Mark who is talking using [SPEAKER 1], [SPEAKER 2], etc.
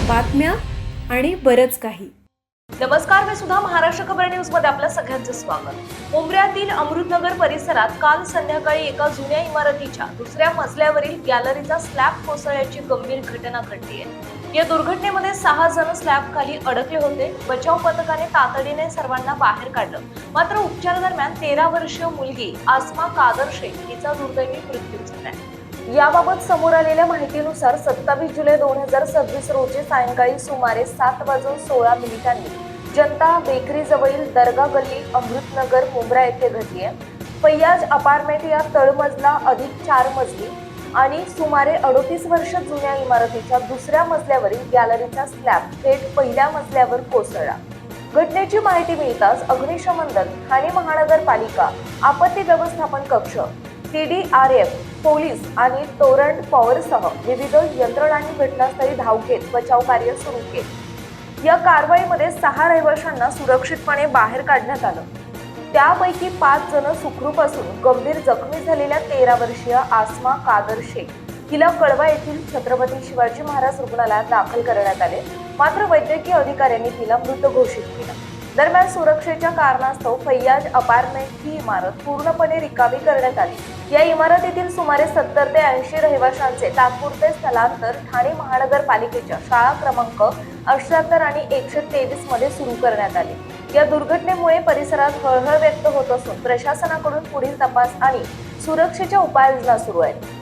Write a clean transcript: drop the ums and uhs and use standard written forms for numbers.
[SPEAKER 1] बातम्या आणि बरंच काही.
[SPEAKER 2] नमस्कार, मी सुद्धा महाराष्ट्र खबर न्यूज मध्ये आपल्या सगळ्यांचं स्वागत. मुंब्र्यातील अमृतनगर परिसरात काल संध्याकाळी एका जुन्या इमारतीच्या दुसऱ्या मजल्यावरील गॅलरीचा स्लॅब कोसळल्याची गंभीर घटना घडली आहे. या दुर्घटनेमध्ये 6 जण स्लॅब खाली अडकले होते. बचाव पथकाने तातडीने सर्वांना बाहेर काढलं. मात्र उपचार दरम्यान 13 वर्षीय मुलगी आसमा कादर शेख हिचा दुर्दैवी मृत्यू झाला. याबाबत समोर आलेल्या माहितीनुसार 27 जुलै 2026 रोजी सायंकाळी सुमारे 7:16 जनता बेकरी जवळील दर्गा गल्ली अमृतनगर मुंब्रा येथे घडली आहे. फैयाज अपार्टमेंट या तळमजला अधिक 4 मजली आणि सुमारे 38 वर्ष जुन्या इमारतीच्या दुसऱ्या मजल्यावरील गॅलरीचा स्लॅब थेट पहिल्या मजल्यावर कोसळला. घटनेची माहिती मिळताच अग्निशमन दल, ठाणे महानगरपालिका आपत्ती व्यवस्थापन कक्ष, TDRF, पोलीस आणि टोरंट पॉवरसह विविध यंत्रणांनी घटनास्थळी धाव घेत बचाव कार्य सुरू केले. या कारवाईमध्ये 6 रहिवाशांना सुरक्षितपणे बाहेर काढण्यात आलं. त्यापैकी 5 जण सुखरूप असून गंभीर जखमी झालेल्या 13 वर्षीय आसमा कादर शेख हिला कळवा येथील छत्रपती शिवाजी महाराज रुग्णालयात दाखल करण्यात आले. मात्र वैद्यकीय अधिकाऱ्यांनी तिला मृत घोषित केलं. दरम्यान सुरक्षेच्या कारणास्तव फैयाज अपार्टमेंट ही इमारत पूर्णपणे रिकामी करण्यात आली. या इमारतीतील सुमारे 70 ते 80 रहिवाशांचे तात्पुरते स्थलांतर ठाणे महानगरपालिकेच्या शाळा क्रमांक 78 आणि 123 मध्ये सुरू करण्यात आले. या दुर्घटनेमुळे परिसरात हळहळ व्यक्त होत असून प्रशासनाकडून पुढील तपास आणि सुरक्षेच्या उपाययोजना सुरू आहेत.